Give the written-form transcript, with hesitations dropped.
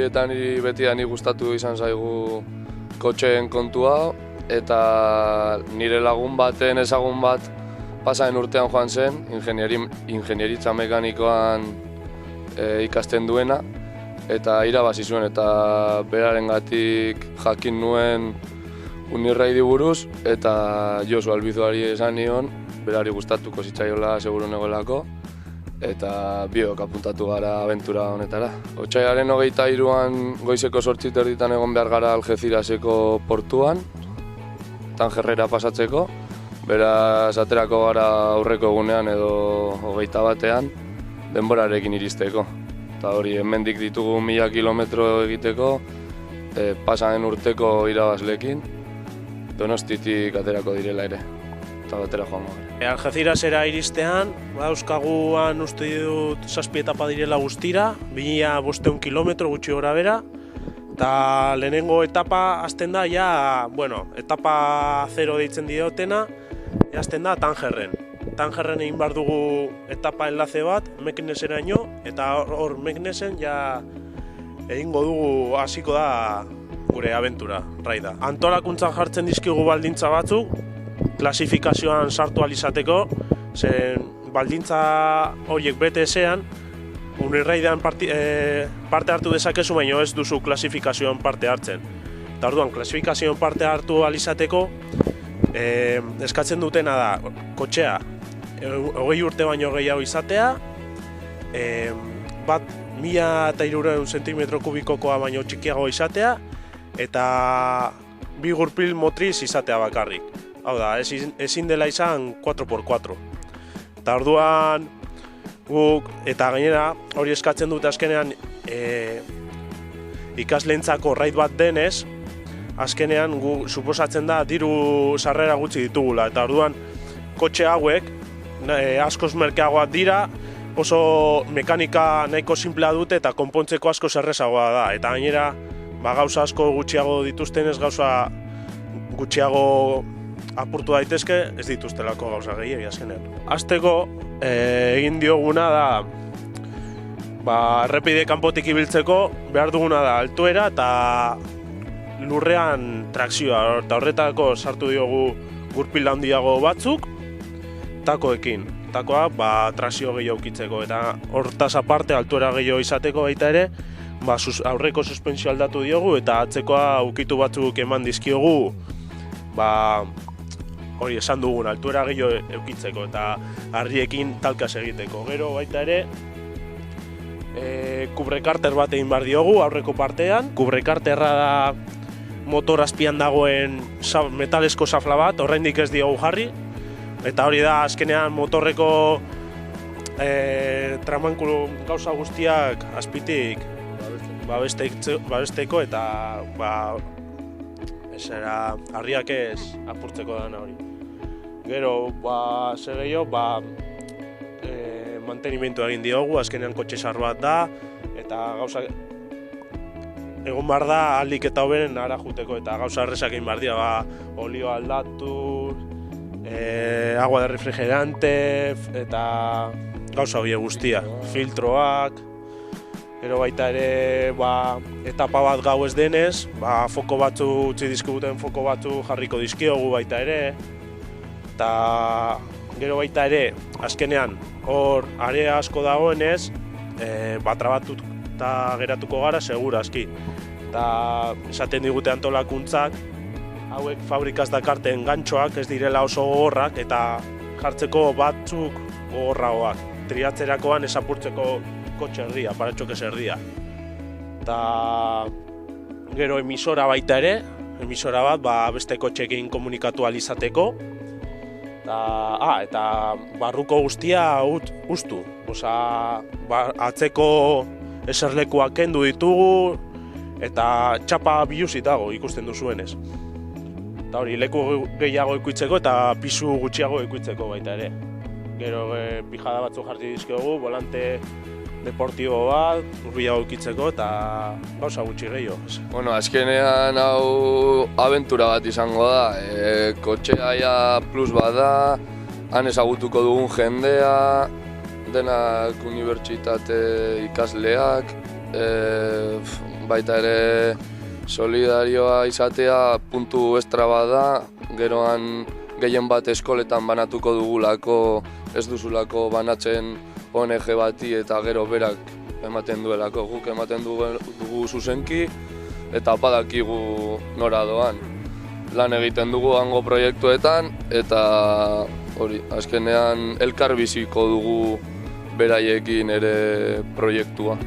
horietan beti da ni gustatu izan zaigu kotxeen kontua, eta nire lagun baten ezagun bat pasaren urtean joan zen, ingenieritza mekanikoan ikasten duena, eta irabazi zuen, eta berarengatik jakin nuen Unirraidi buruz, eta Josu Albizuari esan nion, berari gustatuko zitzaiola seguru negoelako, eta biok apuntatu gara abentura honetara. Otsailaren 23an goizeko 8:30 egon behar gara Algeziraseko portuan, Tangerrera pasatzeko, beraz aterako gara aurreko egunean edo 21ean denborarekin iristeko. Eta hori, hemendik ditugu 1000 kilometro egiteko, pasaren urteko irabazleekin, Donostitik aterako direla ere, eta batera joango gara. Algezirasera iristean, euskaguan uste dut 7 etapa direla guztira, 1500 kilometro gutxi gora bera, eta lehenengo etapa hasten da, etapa 0 deitzen diotena, hasten da Tangerren. Tangerren egin behar dugu etapa enlace bat, Mekneseraino, eta hor Meknesen egingo dugu hasiko da gure abentura, raida. Antolakuntzan jartzen dizkigu baldintza batzuk, klasifikazioan sartu ahal izateko, zen baldintza horiek bete ezean, Unirraidean parte hartu dezakezu, baina ez duzu klasifikazioan parte hartzen. Eta orduan, klasifikazioan parte hartu ahal izateko, eskatzen dutena da, kotxea, 20 urte baino gehiago izatea, bat 1300 zentimetro kubikokoa baino txikiago izatea, eta bi gurpil motriz izatea bakarrik. Hau da, ezin dela izan 4x4. Eta orduan, guk, eta gainera, hori eskatzen dute azkenean ikasleentzako raid bat denez, azkenean gu suposatzen da diru sarrera gutxi ditugula, eta orduan kotxe hauek askoz merkeagoak dira, oso mekanika nahiko simplea dute eta konpontzeko asko errazagoa da, eta gainera gauza asko gutxiago dituztenez, gauza gutxiago apurtu daitezke, ez dituztelako gauza gehiegi azkenean. Hasteko egin dioguna da, errepide kanpotik ibiltzeko behar duguna da altuera eta lurrean trakzioa, eta horretako sartu diogu gurpil handiago batzuk, takoekin. Takoak trakzio gehiago ukitzeko, eta hortaz aparte altuera gehiago izateko baita ere, aurreko suspensio aldatu diogu eta atzekoa ukitu batzuk eman dizkiogu, hori esan dugun altuera gehiago eukitzeko eta harriekin talkas egiteko. Gero baita ere, kubrekarter bat egin behar diogu aurreko partean. Kubrekarterra da motor azpian dagoen metalesko safla bat, oraindik ez diogu jarri. Eta hori da azkenean motorreko tramankulu gauza guztiak azpitik babesteko eta harriak ez apurtzeko dana hori. Gero, zer gehiago, mantenimentu egin diogu, azkenean kotxe zar bat da, eta gauza egon behar da aldik eta hoberen ara juteko, eta gauza errezak egin behar dira, olio aldatu, agua de refrigerante, eta gauza hori guztia, filtroak. Gero baita ere, etapa bat gau ez denez, foko batzu, utzi dizkiguten foko batzu jarriko dizkiogu baita ere. Eta gero baita ere, azkenean, hor area asko dagoenez, trabatuta geratuko gara segurazki. Eta esaten digute antolakuntzak, hauek fabrikaz dakarten gantxoak ez direla oso gogorrak eta jartzeko batzuk gogorragoak. Triatzerakoan ez apurtzeko kotxe erdia, paratxok ez erdia. Eta gero emisora baita ere, emisora bat beste kotxekin komunikatu ahal izateko. Eta barruko guztia ustu. Atzeko eserlekuak kendu ditugu eta txapa biluzik dago ikusten duzuenez. Eta hori, leku gehiago ikuitzeko eta pisu gutxiago ikuitzeko baita ere. Gero pijada batzuk jarri dizkiogu, volante deportibo bat, urbiago ikitzeko eta gauza gutxi gehiago. Bueno, azkenean hau abentura bat izango da, kotxea plus bat da, han ezagutuko dugun jendea, denak unibertsitate ikasleak, baita ere solidarioa izatea puntu estra bat da, geroan gehien bat eskoletan banatuko dugulako, ez duzulako banatzen ONG bati eta gero berak ematen duelako, guk ematen dugu zuzenki eta badakigu nora doan. Lan egiten dugu hango proiektuetan eta hori, azkenean elkar biziko dugu beraiekin ere proiektua.